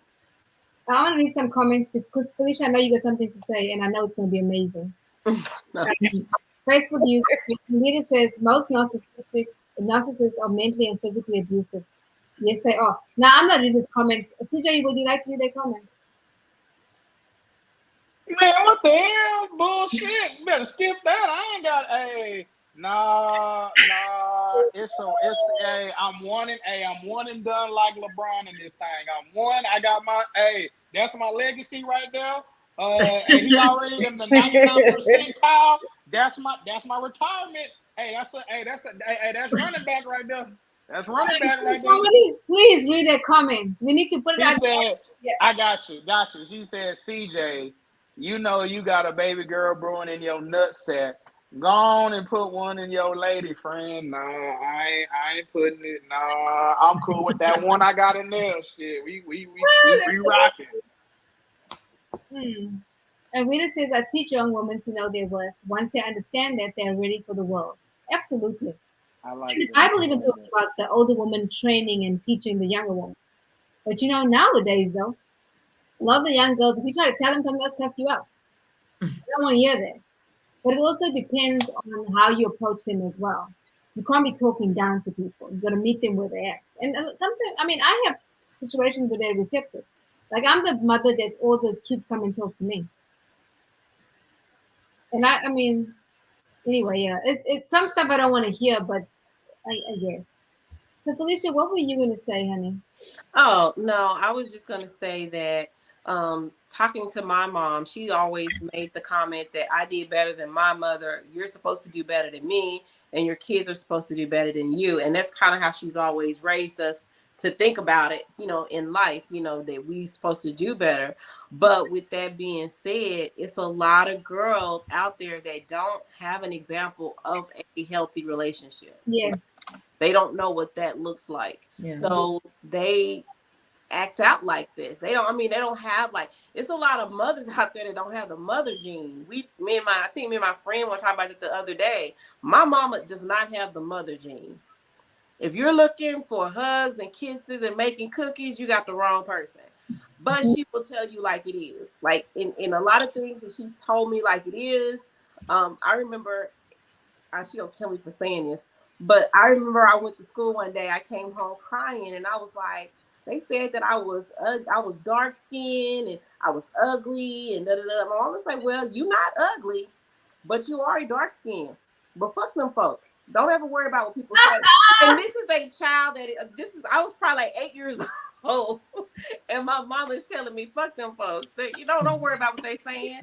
I want to read some comments because Felicia, I know you got something to say, and I know it's going to be amazing. Facebook user Lita says most narcissists are mentally and physically abusive. Yes, they are. Now I'm not reading these comments. CJ, would you like to read their comments?
Man, what the hell? Bullshit. You better skip that. I ain't got a. Nah. I'm one and done like LeBron in this thing. I'm one. I got my. That's my legacy right there. And he already in the 99th percentile. That's my retirement. That's running back right there. That's running back right there.
Please read their comments. We need to put it out.
He said, I got you. She said, CJ, you got a baby girl brewing in your nutsack. Go on and put one in your lady friend. No, I ain't putting it. No, I'm cool with that one I got in there. Shit, we rocking.
And Rita says, I teach young women to know their worth. Once they understand that, they are ready for the world. Absolutely. I believe it talks about the older woman training and teaching the younger woman. But nowadays though, a lot of the young girls, if you try to tell them something, they'll cuss you out. I don't want to hear that. But it also depends on how you approach them as well. You can't be talking down to people. You got to meet them where they're at. And sometimes, I have situations where they're receptive. Like I'm the mother that all the kids come and talk to me. And anyway, yeah, it's some stuff I don't want to hear, but I guess. So Felicia, what were you going to say, honey?
Oh, no, I was just going to say that talking to my mom, she always made the comment that I did better than my mother. You're supposed to do better than me, and your kids are supposed to do better than you. And that's kind of how she's always raised us to think about it, in life, that we're supposed to do better. But with that being said, it's a lot of girls out there that don't have an example of a healthy relationship.
Yes.
They don't know what that looks like. Yeah. So they act out like this. They don't have it's a lot of mothers out there that don't have the mother gene. I think me and my friend were talking about it the other day. My mama does not have the mother gene. If you're looking for hugs and kisses and making cookies, you got the wrong person. But she will tell you like it is. Like in a lot of things that she's told me like it is. I remember, she don't kill me for saying this, but I remember I went to school one day. I came home crying, and I was like, they said that I was dark skinned and I was ugly and da da da. My mom was like, well, you're not ugly, but you are dark skinned. But fuck them folks. Don't ever worry about what people say. And this is a child I was probably like 8 years old, and my mom is telling me, fuck them folks. Don't worry about what they saying.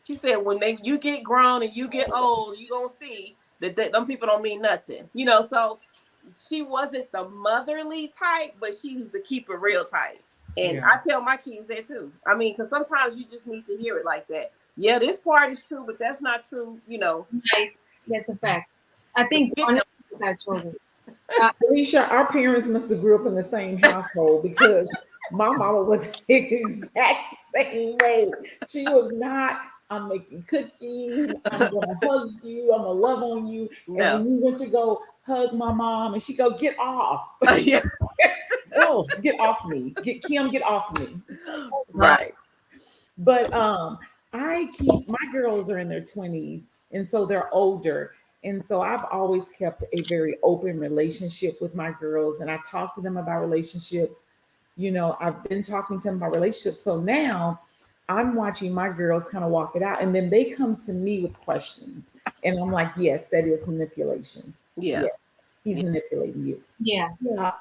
She said, when you get grown and you get old, you gonna see that them people don't mean nothing. So she wasn't the motherly type, but she was the keep it real type. And yeah. I tell my kids that too. Because sometimes you just need to hear it like that. Yeah, this part is true, but that's not true,
Right. That's a fact. I think honestly with our children.
Felicia, our parents must have grew up in the same household, because my mama was the exact same way. She was not, I'm making cookies, I'm gonna hug you, I'm gonna love on you. No. And when you went to go hug my mom, and she go, get off.
Yeah.
Oh, get off me. Get off me.
Right.
But my girls are in their 20s, and so they're older. And so I've always kept a very open relationship with my girls, and I talk to them about relationships. I've been talking to them about relationships. So now I'm watching my girls kind of walk it out, and then they come to me with questions. And I'm like, yes, that is manipulation.
Yeah.
Yes, he's manipulating you.
Yeah.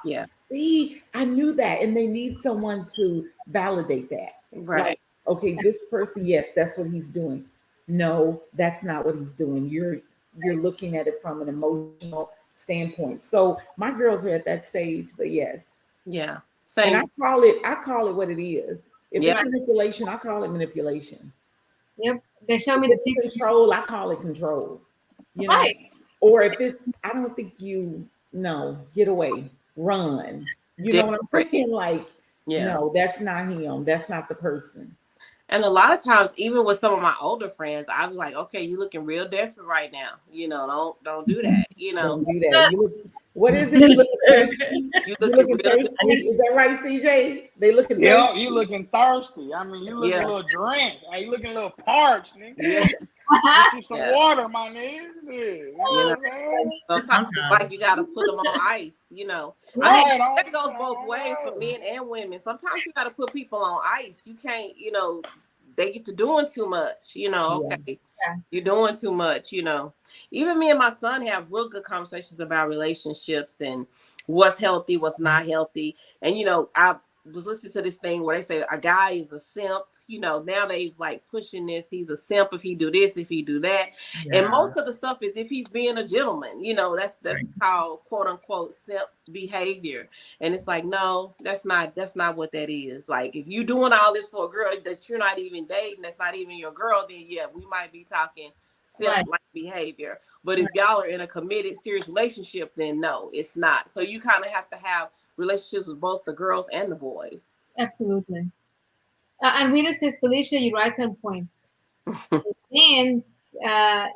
Yeah.
See, I knew that. And they need someone to validate that.
Right.
Like, okay, this person, yes, that's what he's doing. No, that's not what he's doing. You're looking at it from an emotional standpoint. So my girls are at that stage, but yes.
Yeah. Same.
And I call it what it is. If it's manipulation, I call it manipulation.
Yep. They show me the
control, I call it control.
Right.
Or if it's, I don't think get away, run. You know what I'm saying? Like, no, that's not him. That's not the person.
And a lot of times, even with some of my older friends, I was like, okay, you're looking real desperate right now. Don't do that.
Don't do that. What is it? You looking thirsty? You looking thirsty? Is that right, CJ? They looking thirsty.
Yeah, you looking thirsty. You looking a little drenched. You looking a little parched, nigga. Yeah. Get you some water, my nigga.
Sometimes it's like you got to put them on ice, that goes both ways for men and women. Sometimes you got to put people on ice. You can't, they get to doing too much, okay. Yeah. You're doing too much, Even me and my son have real good conversations about relationships and what's healthy, what's not healthy. And, I was listening to this thing where they say a guy is a simp. Now they pushing this. He's a simp if he do this, if he do that. Yeah. And most of the stuff is if he's being a gentleman, that's right. Called quote unquote simp behavior. And it's like, no, that's not what that is. Like, if you doing all this for a girl that you're not even dating, that's not even your girl, then yeah, we might be talking simp-like behavior. But if y'all are in a committed, serious relationship, then no, it's not. So you kind of have to have relationships with both the girls and the boys.
Absolutely. And Rita says, Felicia, you write on points. And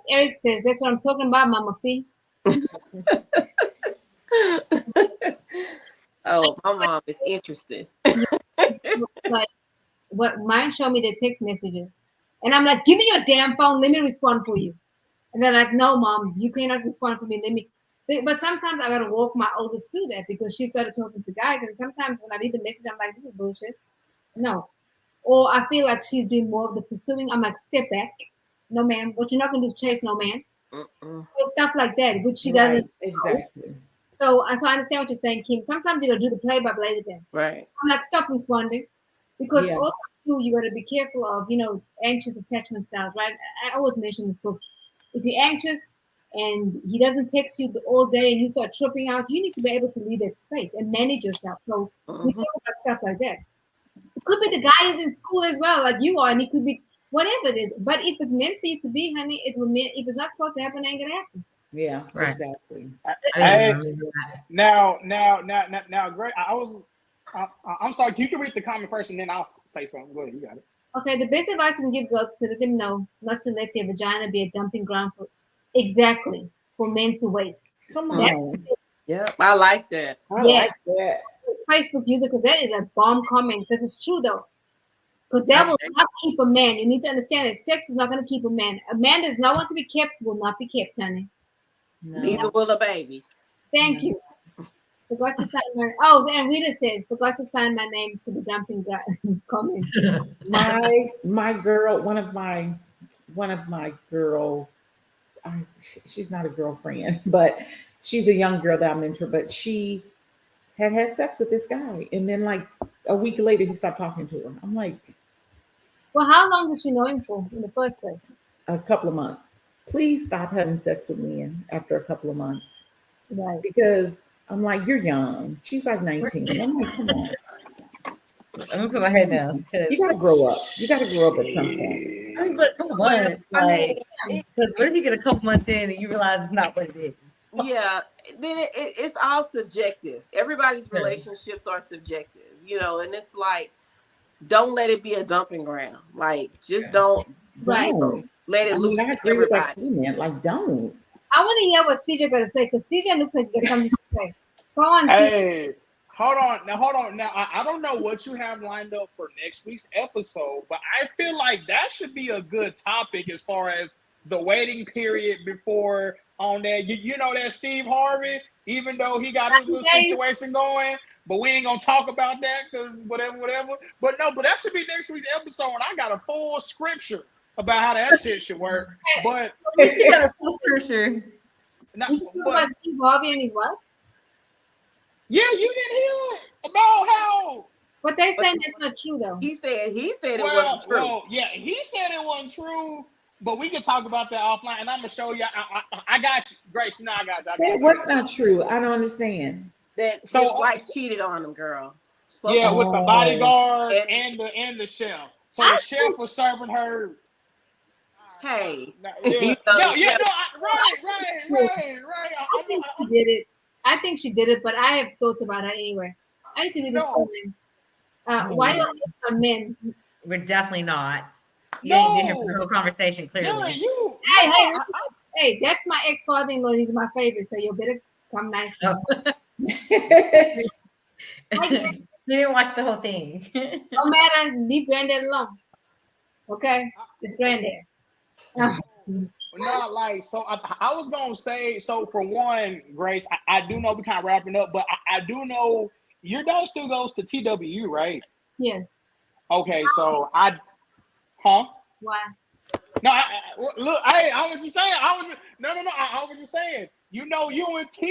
Eric says, that's what I'm talking about, Mama Fee.
Oh, my mom is interested.
Like what mine show me their text messages, and I'm like, give me your damn phone. Let me respond for you. And they're like, no, mom, you cannot respond for me. Let me. But sometimes I gotta walk my oldest through that because she started talking to guys, and sometimes when I read the message, I'm like, this is bullshit. No, or I feel like she's doing more of the pursuing. I'm like, step back, no ma'am. What you're not gonna do is chase no man. So stuff like that, which she doesn't.
Exactly.
So I understand what you're saying, Kim. Sometimes you gotta do the play by play with them.
Right.
I'm like, stop responding. Because also too, you got to be careful of, anxious attachment styles, right? I always mention this book. If you're anxious and he doesn't text you all day and you start tripping out, you need to be able to leave that space and manage yourself. So we talk about stuff like that. It could be the guy is in school as well, like you are, and he could be whatever it is. But if it's meant for you to be, honey, it will mean. If it's not supposed to happen, it ain't gonna happen.
Yeah, right. Exactly.
Now, Greg, I'm sorry. You can read the comment first, and then I'll say something. Go ahead, you got it.
Okay, the best advice we can give girls is to let them know not to let their vagina be a dumping ground for men to waste.
Come on.
Yep, I like that.
I like that.
Facebook user, because that is a bomb comment. Because it's true though. Because that will not keep a man. You need to understand that sex is not going to keep a man. A man does not want to be kept, will not be kept, honey.
No. Neither will a baby.
Thank you. Forgot to sign and Rita said, forgot to sign my name to the dumping ground. Comment.
My girl, one of my girl, she's not a girlfriend, but she's a young girl that I mentor, but she had sex with this guy. And then like a week later, he stopped talking to her. I'm like,
well, how long did she know him for in the first place?
A couple of months. Please stop having sex with men after a couple of months.
Right.
Because I'm like, you're young. She's like 19. I'm like, come on.
I'm gonna put my head down.
You gotta grow up. You gotta grow up at some point.
I mean, but come on. Because what if you get a couple months in and you realize it's not what it is?
Yeah, then it's all subjective. Everybody's relationships are subjective, and it's like, don't let it be a dumping ground. Like, just don't let it loose.
I agree with that comment. Like, don't.
I want to hear what CJ got to say because CJ looks like he got something to say. Go on.
Hey, hold on. Now, I don't know what you have lined up for next week's episode, but I feel like that should be a good topic as far as the waiting period before on that. You know that Steve Harvey, even though he got his little situation going, but we ain't gonna talk about that because whatever. But that should be next week's episode, and I got a full scripture about how that shit should work. But
she got a full scripture.
You should talk about Steve Harvey and his wife.
Yeah, you didn't hear about how.
But they saying that's not true though.
He said it wasn't true.
Well, yeah, he said it wasn't true. But we can talk about that offline, and I'm gonna show you. I got you, Grace. No, I got you.
What's not true? I don't understand.
That his wife cheated on him, girl.
With the bodyguard and the chef. So the chef was serving her.
Hey,
right.
I think she did it. I think she did it, but I have thoughts about her anyway. I need to read these comments. Why are men?
We're definitely not. You ain't in here for the whole conversation, clearly.
Hey, that's my ex-father-in-law. He's my favorite, so you better come nice.
You didn't watch the whole thing.
No matter, leave granddad alone. Okay? It's granddad.
Not like, so I was going to say, so for one, Grace, I do know we kind of wrapping up, but I do know your daughter still goes to TWU, right?
Yes.
Okay, so Huh?
Why?
No, look. I was just saying. I was just saying. UNT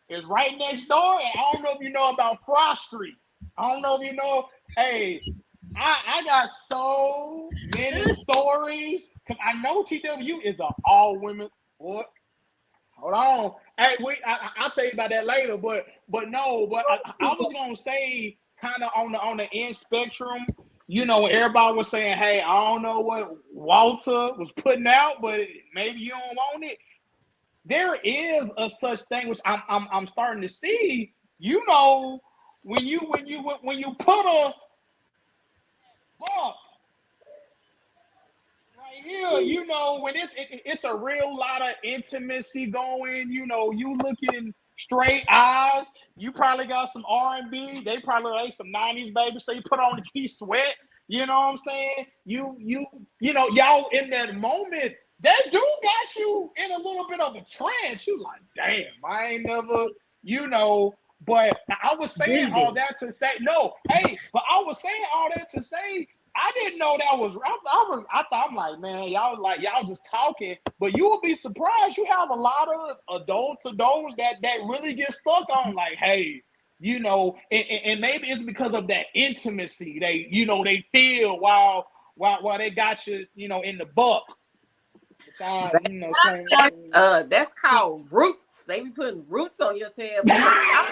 is right next door, and I don't know if you know about Frost Street. I don't know if you know. Hey, I got so many stories because I know TWU is an all women. What? Hold on. Hey, I'll tell you about that later. But I was gonna say kind of on the end spectrum. Everybody was saying, hey, I don't know what Walter was putting out, but maybe you don't want it. There is a such thing, which I'm starting to see. When you put a bump right here, when it's a real lot of intimacy going. You looking straight eyes. You probably got some R&B. They probably like some 90s baby. So you put on the Key Sweat. You know what I'm saying? You know, y'all in that moment, that dude got you in a little bit of a trance. You like, damn, I ain't never, you know. But I was saying all that to say, no, hey, but I was saying all that to say, I didn't know that was. I thought, I'm like, man, y'all just talking. But you will be surprised. You have a lot of adults or those that really get stuck on, like, hey, you know, and maybe it's because of that intimacy they, you know, they feel while they got you, you know, in the buck. You
know, that's called roots. They be putting roots on your tail. I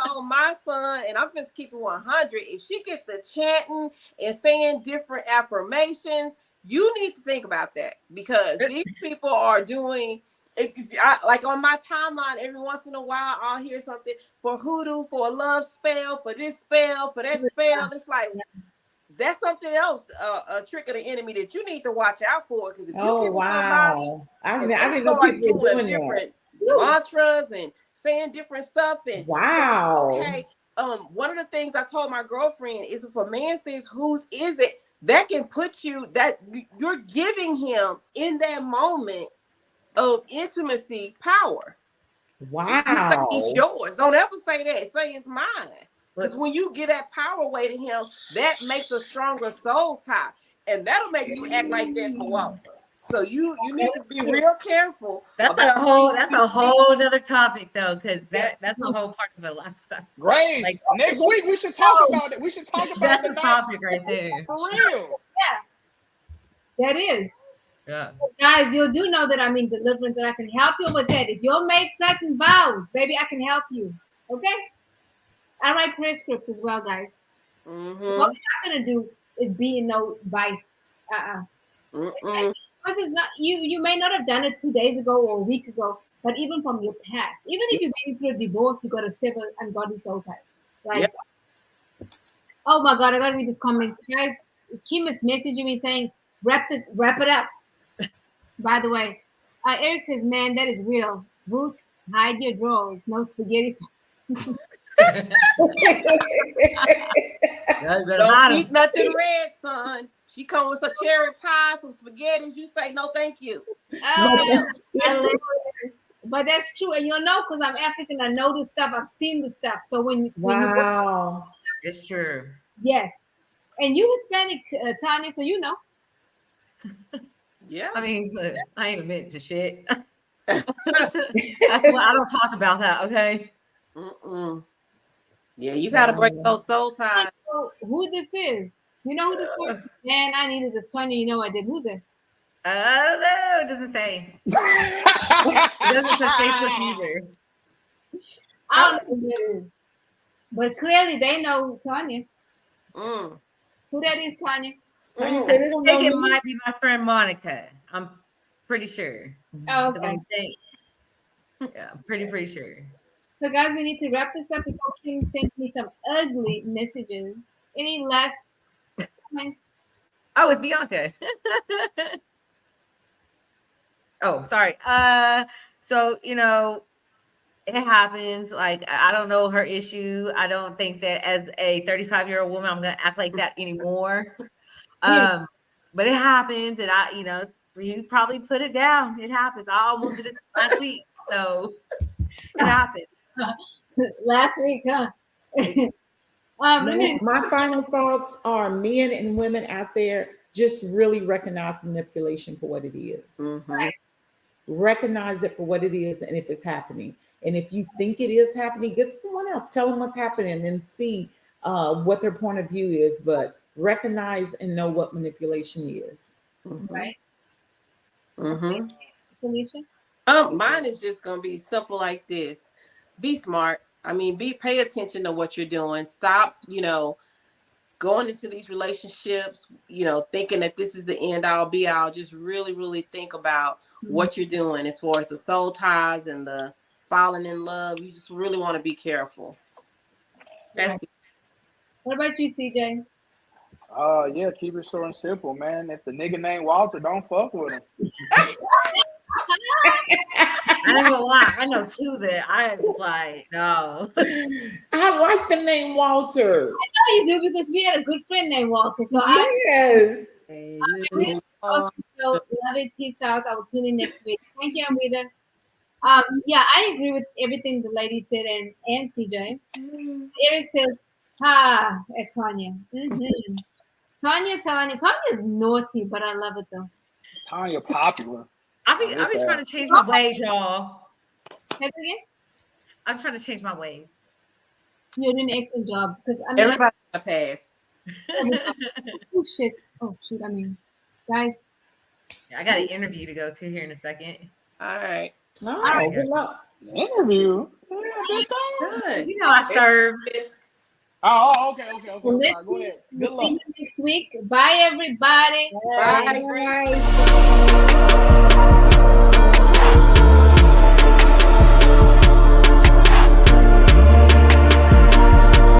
told my son, and I'm just keeping 100. If she get the chanting and saying different affirmations, you need to think about that, because these people are doing. If I, like on my timeline, every once in a while, I'll hear something for hoodoo, for a love spell, for this spell, for that spell. It's like, that's something else, a trick of the enemy that you need to watch out for. Because if you get somebody, I didn't know people were doing different mantras and saying different stuff. And okay, one of the things I told my girlfriend is, if a man says, "Whose is it?" that can put you, that you're giving him in that moment of intimacy power.
Wow.
You say it's yours. Don't ever say that. Say it's mine. Because when you get that power away to him, that makes a stronger soul tie. And that'll make you act like that for Walter. So you need to be real careful.
That's a whole other topic though, because that's a whole part of the lifestyle.
Grace, like, next week we should talk about it. We should talk about
that's the topic right there.
For real.
Yeah. That is.
Yeah.
Guys, you do know that I'm in deliverance and I can help you with that. If you'll make certain vows, baby, I can help you. Okay? I write prayer scripts as well, guys. What we're not gonna do is be in no vice. Especially because it's not, you may not have done it 2 days ago or a week ago, but even from your past, even if you've been through a divorce, you got to sever ungodly soul ties. Like, oh my God, I gotta read this comment, guys. Kim is messaging me saying, wrap it up. By the way, Eric says, man, that is real. Roots, hide your drawers, no spaghetti.
Don't eat nothing red, son. She come with some cherry pie, some spaghetti. You say no, thank you.
But that's true, and you'll know because I'm African. I know this stuff. I've seen the stuff. So when you
it's true.
Yes, and you Hispanic, Tonya, so you know.
Yeah,
I mean, look, I ain't admitting to shit. That's why I don't talk about that. Okay.
Yeah, you gotta break those soul ties.
Who this is? You know who this is? Man, I needed this 20. You know I did. Who's it?
I don't know. It doesn't say. It doesn't say Facebook user.
I don't know who it is. But clearly they know Tonya. Who that is, Tonya?
Tonya said
I think it might be my friend Monica. I'm pretty sure.
Oh, okay.
Yeah, I'm pretty sure.
So, guys, we need to wrap this up before Kim sends me some ugly messages. Any last comments?
Oh, it's Bianca. Oh, sorry. So, you know, it happens. Like, I don't know her issue. I don't think that as a 35-year-old woman, I'm going to act like that anymore. But it happens. And you probably put it down. It happens. I almost did it last week. So it happens.
Last week, huh?
My final thoughts are, men and women out there, just really recognize manipulation for what it is.
Right.
Recognize it for what it is, and if it's happening. And if you think it is happening, get someone else, tell them what's happening, and see what their point of view is. But recognize and know what manipulation is.
Right. Felicia?
Mine is just gonna be simple like this. Be smart. I mean, pay attention to what you're doing. Stop, going into these relationships, thinking that this is the end all be all. Just really, really think about what you're doing as far as the soul ties and the falling in love. You just really want to be careful. That's it.
What about you, CJ?
Yeah, keep it short and simple, man. If the nigga named Walter, don't fuck with him.
I ain't gonna lie. I know two that I was like, no.
I like the name Walter.
I know you do because we had a good friend named Walter. So
yes.
ELEV8 Peace out. I will tune in next week. Thank you, Amrita. Yeah, I agree with everything the lady said and CJ. Eric says, at Tonya. Mm-hmm. Tonya is naughty, but I love it though.
Tonya popular.
I be trying to change my ways, y'all.
Say it again.
I'm trying to change my ways.
You're doing an excellent job because I mean,
everybody's gonna pass.
oh shit! Oh shoot! I mean, guys,
I got an interview to go to here in a second.
All right.
All right. Good luck.
Interview.
Good.
You know I serve.
Oh, okay.
Well,
Go ahead. Good
we'll
luck.
see you next week. Bye, everybody.
Bye.